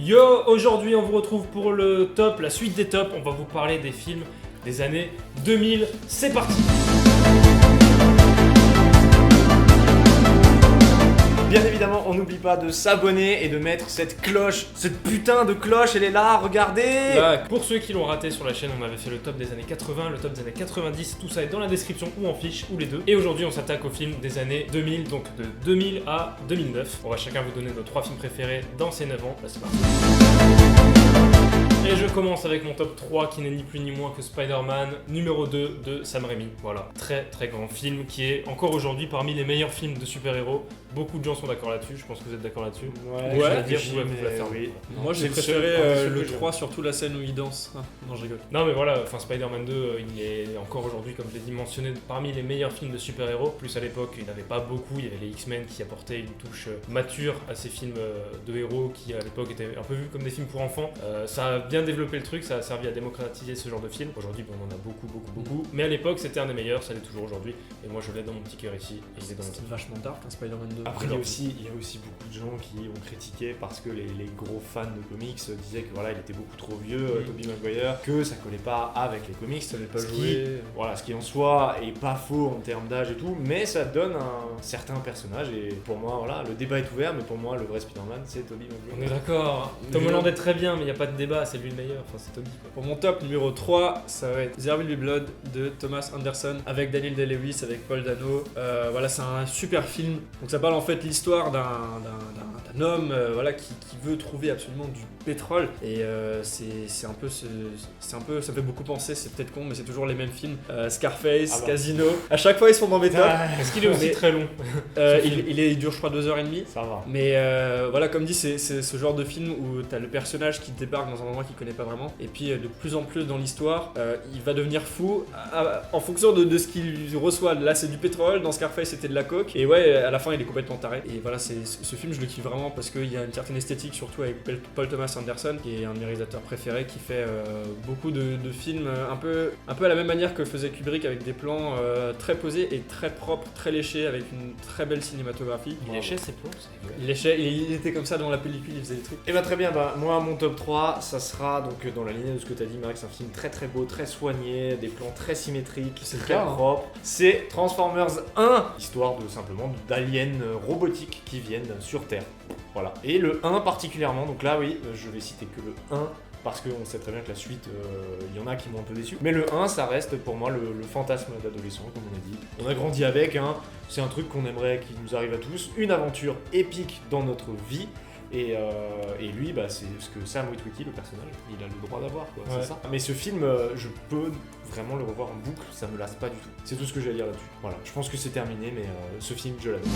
Yo, aujourd'hui on vous retrouve pour le top, la suite des tops. On va vous parler des films des années 2000. C'est parti. Bien évidemment, on n'oublie pas de s'abonner et de mettre cette cloche, cette putain de cloche, elle est là, regardez. Là, pour ceux qui l'ont raté sur la chaîne, on avait fait le top des années 80, le top des années 90, tout ça est dans la description ou en fiche, ou les deux. Et aujourd'hui on s'attaque aux films des années 2000, donc de 2000 à 2009. On va chacun vous donner nos 3 films préférés dans ces 9 ans. Là c'est parti. Et je commence avec mon top 3 qui n'est ni plus ni moins que Spider-Man numéro 2 de Sam Raimi. Voilà, très très grand film qui est encore aujourd'hui parmi les meilleurs films de super-héros. Beaucoup de gens sont d'accord là-dessus, je pense que vous êtes d'accord là-dessus. Ouais, je vais dire, vous la faire. Oui. Moi j'ai C'est préféré le le seul 3, surtout la scène où il danse. Ah, non, je rigole. Non mais voilà, enfin Spider-Man 2, il est encore aujourd'hui, comme je l'ai dit, mentionné parmi les meilleurs films de super-héros. Plus à l'époque, il n'y en avait pas beaucoup, il y avait les X-Men qui apportaient une touche mature à ces films de héros qui à l'époque étaient un peu vus comme des films pour enfants. Ça a bien développé le truc, ça a servi à démocratiser ce genre de film. Aujourd'hui, bon, on en a beaucoup. Mais à l'époque, c'était un des meilleurs, ça l'est toujours aujourd'hui. Et moi, je l'ai dans mon petit cœur ici, et il est dans mon petit C'était vachement dark, hein, Spider-Man 2. Après, il y a aussi beaucoup de gens qui ont critiqué parce que les gros fans de comics disaient que voilà, il était beaucoup trop vieux, Tobey Maguire, que ça collait pas avec les comics. Ça n'allait pas Ce jouer. ce qui en soi est pas faux en termes d'âge et tout, mais ça donne un certain personnage. Et pour moi, voilà, le débat est ouvert, mais pour moi, le vrai Spider-Man, c'est Tobey Maguire. On est d'accord. Tom Holland est très bien, mais il n'y a pas de débat, c'est lui le meilleur. Enfin, c'est Tobey. Pour mon top numéro 3, ça va être There Will Be Blood de Thomas Anderson avec Daniel Day-Lewis, avec Paul Dano. Voilà, c'est un super film. Donc ça parle en fait l'histoire d'un homme voilà, qui veut trouver absolument du pétrole. Et c'est un peu, ça me fait beaucoup penser, c'est peut-être con, mais c'est toujours les mêmes films. Scarface, Casino. À chaque fois ils sont dans mes tops. Est-ce qu'il est aussi très long? Il dure je crois 2h30. Ça va. Mais voilà, comme dit, c'est ce genre de film où t'as le personnage qui débarque dans un endroit qu'il connaît pas vraiment, et puis de plus en plus dans l'histoire, il va devenir fou en fonction de ce qu'il reçoit. Là c'est du pétrole, dans Scarface c'était de la coke, et ouais, à la fin il est complètement taré. Et voilà, ce film je le kiffe vraiment parce qu'il y a une certaine esthétique, surtout avec Paul Thomas Anderson, qui est un de mes réalisateurs préférés, qui fait beaucoup de films un peu à la même manière que faisait Kubrick, avec des plans très posés et très propres, très léchés, avec une très belle cinématographie. Il léchait ses plans. Il était comme ça dans la pellicule, il faisait des trucs. Et bah très bien, moi mon top 3, ça sera donc dans la lignée de ce que t'as dit Max, un film très très beau, très soigné, des plans très symétriques, C'est très le cas, propres. C'est Transformers 1, histoire de simplement d'aliens robotiques qui viennent sur Terre. Voilà. Et le 1 particulièrement, donc là oui, je vais citer que le 1. Parce qu'on sait très bien que la suite, il y en a qui m'ont un peu déçu. Mais le 1, ça reste pour moi le fantasme d'adolescent, comme on a dit. On a grandi avec, hein. C'est un truc qu'on aimerait qui nous arrive à tous. Une aventure épique dans notre vie. Et lui, bah, c'est ce que Sam Witwicky, le personnage, il a le droit d'avoir, quoi. Ouais. C'est ça. Mais ce film, je peux vraiment le revoir en boucle, ça me lasse pas du tout. C'est tout ce que j'ai à dire là-dessus. Voilà, je pense que c'est terminé, mais ce film, je l'adore.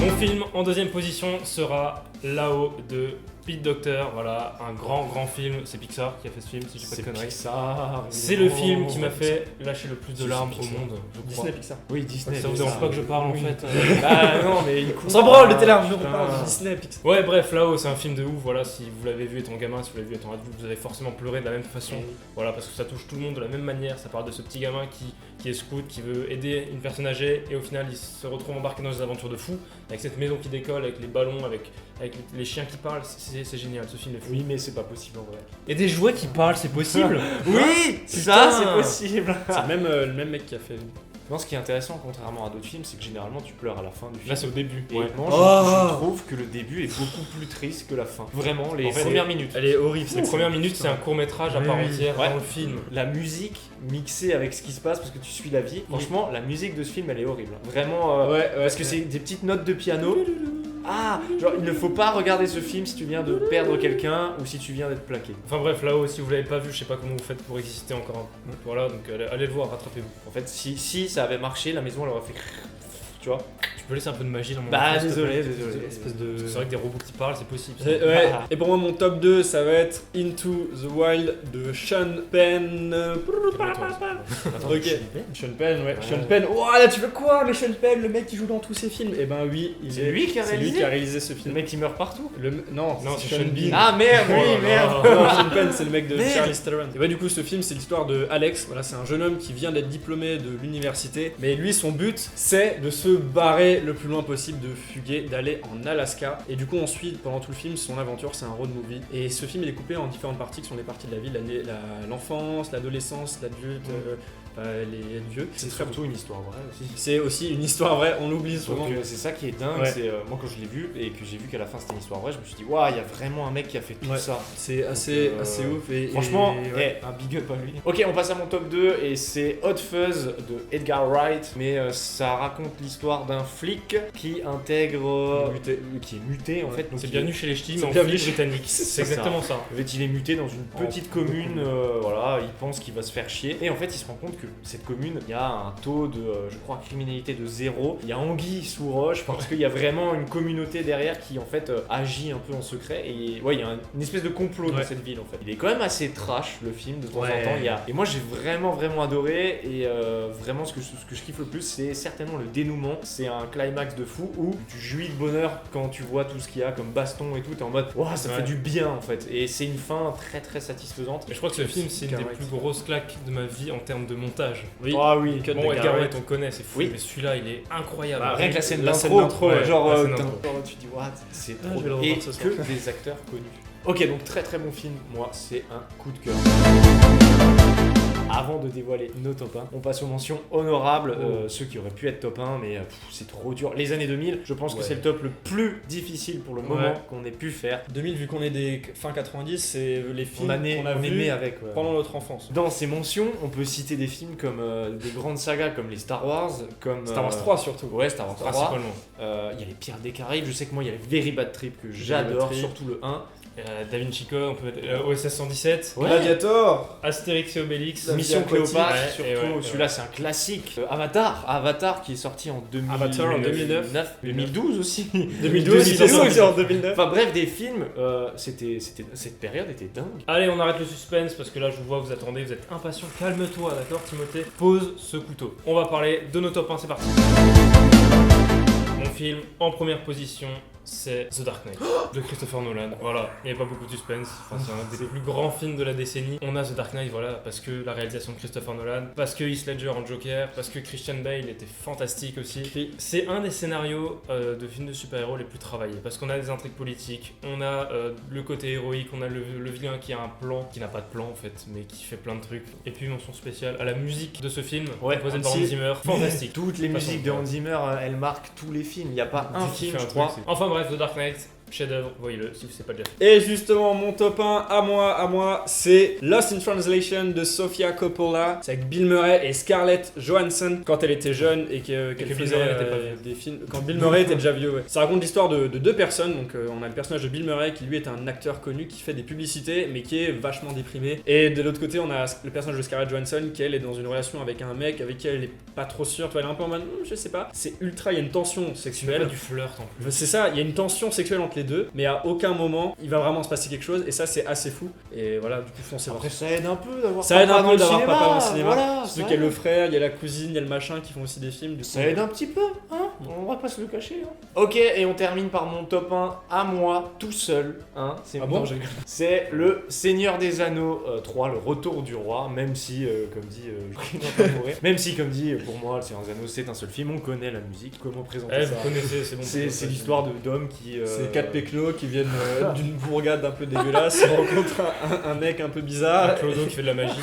Mon film en deuxième position sera Là-haut de Pete Docter. Voilà, un grand film. C'est Pixar qui a fait ce film, si je dis pas de conneries. Pixar. C'est le film qui m'a fait lâcher le plus de larmes au monde, je crois. Disney Pixar. Oui, Disney. Ça vous dérange pas que je parle en Oui. fait? Ah non, mais il On s'en branle de tes larmes, Putain. on parle de Disney Pixar. Ouais, bref, Là-haut, c'est un film de ouf. Voilà, si vous l'avez vu étant gamin, si vous l'avez vu étant adulte, vous avez forcément pleuré de la même façon. Voilà, parce que ça touche tout le monde de la même manière. Ça parle de ce petit gamin qui est scout, qui veut aider une personne âgée, et au final, il se retrouve embarqué dans des aventures de fou, avec cette maison qui décolle, avec les ballons, avec les chiens qui parlent. C'est génial, ce film est fou. Oui, mais c'est pas possible en vrai. Et des jouets qui parlent, c'est possible. Oui, ça, c'est possible. C'est le même mec qui a fait. Non, ce qui est intéressant, contrairement à d'autres films, c'est que généralement tu pleures à la fin du film. Là, c'est au début. Et Ouais. moi, je trouve que le début est beaucoup plus triste que la fin. Vraiment, les En fait, premières minutes. Elle est horrible. Les premières minutes, c'est un court-métrage à part entière Ouais. dans le film. La musique mixée avec ce qui se passe parce que tu suis la vie. Franchement, la musique de ce film, elle est horrible. Vraiment, parce que c'est des petites notes de piano. Ah, genre il ne faut pas regarder ce film si tu viens de perdre quelqu'un ou si tu viens d'être plaqué. Enfin bref, Là-haut, si vous l'avez pas vu, je sais pas comment vous faites pour exister encore un peu. Voilà, donc allez le voir, rattrapez-vous. En fait, si ça avait marché, la maison elle aurait fait. Tu vois. Tu peux laisser un peu de magie dans mon Bah, enfance, s'il te plaît. désolé. Espèce de. Parce que c'est vrai que des robots qui parlent, c'est possible. Ouais. Et pour moi, mon top 2, ça va être Into the Wild de Sean Penn. Attends, Ok. Sean Penn, ouais. Sean Penn. Oh là, tu veux quoi? Mais Sean Penn, le mec qui joue dans tous ses films. Eh ben oui, C'est lui qui a c'est lui réalisé qui a réalisé ce Le film. mec qui meurt partout. Non, c'est Sean Sean Bean. Bean. Ah merde, Oh oui, là merde. là. Non, Sean Penn, c'est le mec de Merde. Charlize Theron. Et bah du coup, ce film, c'est l'histoire de Alex. Voilà, c'est un jeune homme qui vient d'être diplômé de l'université, mais lui, son but, c'est de se barrer le plus loin possible, de fuguer, d'aller en Alaska. Et du coup, on suit pendant tout le film son aventure, c'est un road movie. Et ce film, il est coupé en différentes parties qui sont les parties de la vie, l'enfance, l'adolescence, l'adulte, les vieux. C'est surtout une histoire vraie aussi. C'est aussi une histoire vraie, on l'oublie souvent. Donc c'est ça qui est dingue, Ouais. c'est moi quand je l'ai vu et que j'ai vu qu'à la fin c'était une histoire vraie, je me suis dit waouh, il y a vraiment un mec qui a fait tout Ouais. ça. C'est assez ouf. Et, Franchement, ouais. un big up à lui. Ok, on passe à mon top 2 et c'est Hot Fuzz de Edgar Wright, mais ça raconte l'histoire d'un flic qui intègre, qui est muté en fait. Donc C'est il bienvenue chez les ch'tis, c'est mais en bienvenue flic britannique. C'est C'est exactement ça. En fait, il est muté dans une petite commune, voilà, il pense qu'il va se faire chier. Et en fait, il se rend compte que cette commune, il y a un taux de, je crois, criminalité de 0. Il y a anguille sous roche parce qu'il y a vraiment une communauté derrière qui, en fait, agit un peu en secret. Et ouais, il y a une espèce de complot dans cette ville, en fait. Il est quand même assez trash, le film, de temps en temps. Et moi, j'ai vraiment adoré. Et vraiment, ce que je kiffe le plus, c'est certainement le dénouement. C'est un climax de fou où tu jouis de bonheur quand tu vois tout ce qu'il y a comme baston et tout. T'es en mode, waouh, ça fait du bien, en fait. Et c'est une fin très satisfaisante. Mais je crois que ce film, c'est une des Edgar plus grosses claques de ma vie en termes de montage. Oui. Ah oui, Cut Bon, d'Edgar Edgar Wright. Wright, on connaît, c'est fou. Oui. Mais celui-là, il est incroyable. Bah, rien que la scène La d'intro, scène d'intro, ouais, genre la scène d'intro. tu dis what, c'est Ah, trop je vais le bien. Et revoir ce soir. que des acteurs connus. Ok, donc très bon film, moi c'est un coup de cœur. Avant de dévoiler nos top 1, on passe aux mentions honorables, ceux qui auraient pu être top 1, mais c'est trop dur. Les années 2000, je pense que c'est le top le plus difficile pour le moment qu'on ait pu faire. 2000, vu qu'on est des fin 90, c'est les films On est qu'on a vus né avec. Ouais. pendant notre enfance. Dans ces mentions, on peut citer des films comme des grandes sagas comme les Star Wars, comme Star Wars 3 surtout. Ouais, Star Wars 3. Principalement. Il y a les Pirates des Caraïbes, je sais que moi il y a les Very Bad Trip que j'adore, Trip. surtout le 1. Da Vinci Code, on peut mettre OSS 117, Ouais. Gladiator. Astérix et Obélix, Mission Cléopâtre, Ouais, surtout, et ouais, celui-là c'est un classique. Avatar qui est sorti en 2009. 2012 aussi. 2012, c'est sorti en 2009. Enfin bref, des films, cette période était dingue. Allez, on arrête le suspense parce que là, je vous vois, vous attendez, vous êtes impatient. Calme-toi, d'accord, Timothée. Pose ce couteau. On va parler de nos top 1, c'est parti. Mon film en première position, c'est The Dark Knight de Christopher Nolan. Voilà, il n'y avait pas beaucoup de suspense. Enfin, c'est un des plus grands films de la décennie. On a The Dark Knight, voilà, parce que la réalisation de Christopher Nolan, parce que Heath Ledger en Joker, parce que Christian Bale était fantastique aussi. C'est un des scénarios de films de super-héros les plus travaillés, parce qu'on a des intrigues politiques, on a le côté héroïque, on a le vilain qui a un plan, qui n'a pas de plan en fait, mais qui fait plein de trucs. Et puis mention spéciale à la musique de ce film, composée par Hans Zimmer, fantastique. Toutes les musiques de Hans Zimmer, elles marquent tous les films. Il n'y a pas un film, je crois. Enfin bref, The Dark Knight, chef-d'œuvre, voyez-le si vous ne savez pas déjà. Et justement, mon top 1 à moi, c'est Lost in Translation de Sofia Coppola. C'est avec Bill Murray et Scarlett Johansson quand elle était jeune et qu'elle Bill faisait Murray n'était pas vieux. des films. Quand Bill Murray était déjà vieux, ouais. Ça raconte l'histoire de deux personnes. Donc, on a le personnage de Bill Murray qui lui est un acteur connu qui fait des publicités mais qui est vachement déprimé. Et de l'autre côté, on a le personnage de Scarlett Johansson qui elle est dans une relation avec un mec avec qui elle est pas trop sûre. Tu vois, elle est un peu en mode, je sais pas. C'est ultra, il y a une tension sexuelle. Du flirt en plus. C'est ça, il y a une tension sexuelle entre les deux, mais à aucun moment il va vraiment se passer quelque chose, et ça c'est assez fou. Et voilà, du coup foncez voir. Après, ça aide un peu d'avoir Ça aide un papa peu dans le d'avoir papa dans le cinéma, cinéma. voilà, Surtout ça qu'il y a le aide. frère, il y a la cousine, il y a le machin qui font aussi des films. Du coup, Ça aide un petit peu, hein. On va pas se le cacher. Hein. Ok, et on termine par mon top 1 à moi, tout seul. Hein. C'est Ah mon- bon, j'ai cru. C'est le Seigneur des Anneaux 3, le retour du roi, même si, comme dit, je vais pas mourir. Même si, comme dit, pour moi, le Seigneur des Anneaux, c'est un seul film, on connaît la musique, comment présenter Eh, ça. vous connaissez, c'est bon. C'est l'histoire d'hommes qui... C'est 4 péclos qui viennent d'une bourgade un peu dégueulasse, rencontrent un mec un peu bizarre. Clodo qui fait de la magie.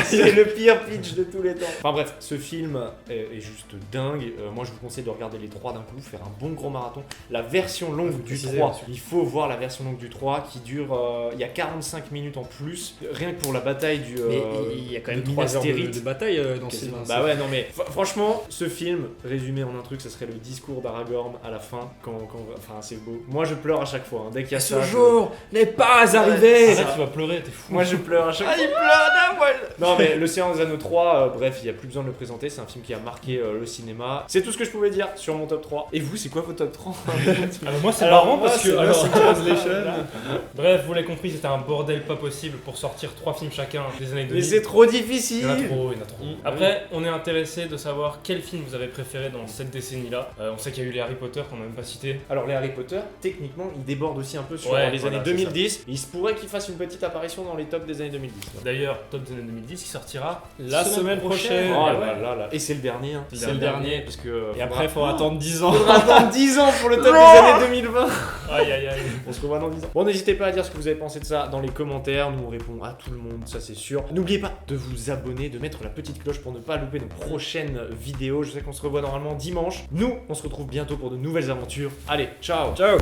C'est le pire pitch de tous les temps. Enfin bref, ce film est juste dingue. Moi, je vous conseille de regarder les 3 d'un coup, faire un bon gros marathon. La version longue du préciser 3, là-dessus. il faut voir la version longue du 3 qui dure... il y a 45 minutes en plus, rien que pour la bataille du... Mais il y a quand même de 3 heures Minas Tirith. de bataille dans ce film. hein. Bah ouais, non mais franchement, ce film, résumé en un truc, ça serait le discours d'Aragorn à la fin. Enfin, c'est beau. Moi, je pleure à chaque fois. Hein. Dès qu'il y a ça, n'est pas Ouais, C'est c'est ça, ça. tu vas pleurer, t'es fou. Moi, je pleure à chaque fois. il pleure d'un poil. Non mais Le Seigneur des Anneaux 3, bref, il n'y a plus besoin de le présenter, c'est un film qui a marqué le cinéma. C'est tout ce que je pouvais dire sur mon top 3. Et vous, c'est quoi votre top 3? Alors moi c'est Alors, marrant moi, parce c'est que Lost alors, in Translation. bref, vous l'avez compris, c'était un bordel pas possible pour sortir 3 films chacun des années 2000. Mais c'est trop Il difficile. y en a trop, il y en a trop. Après, on est intéressé de savoir quel film vous avez préféré dans cette décennie-là. On sait qu'il y a eu les Harry Potter qu'on n'a même pas cité. Alors les Harry Potter, techniquement, ils débordent aussi un peu sur Ouais, les voilà, années c'est 2010. Il se pourrait qu'ils fassent une petite apparition dans les tops des années 2010. D'ailleurs, top des années 2010, qui sortira La semaine prochaine. Oh Ah là ouais. là là. Et c'est le dernier. Hein. C'est le dernier. Parce que. Et après, il faudra attendre 10 ans. Faudra attendre 10 ans pour le top des Non. années 2020. Aïe aïe aïe. On se revoit dans 10 ans. Bon, n'hésitez pas à dire ce que vous avez pensé de ça dans les commentaires. Nous, on répond à tout le monde, ça c'est sûr. N'oubliez pas de vous abonner, de mettre la petite cloche pour ne pas louper nos prochaines vidéos. Je sais qu'on se revoit normalement dimanche. Nous, on se retrouve bientôt pour de nouvelles aventures. Allez, ciao. Ciao.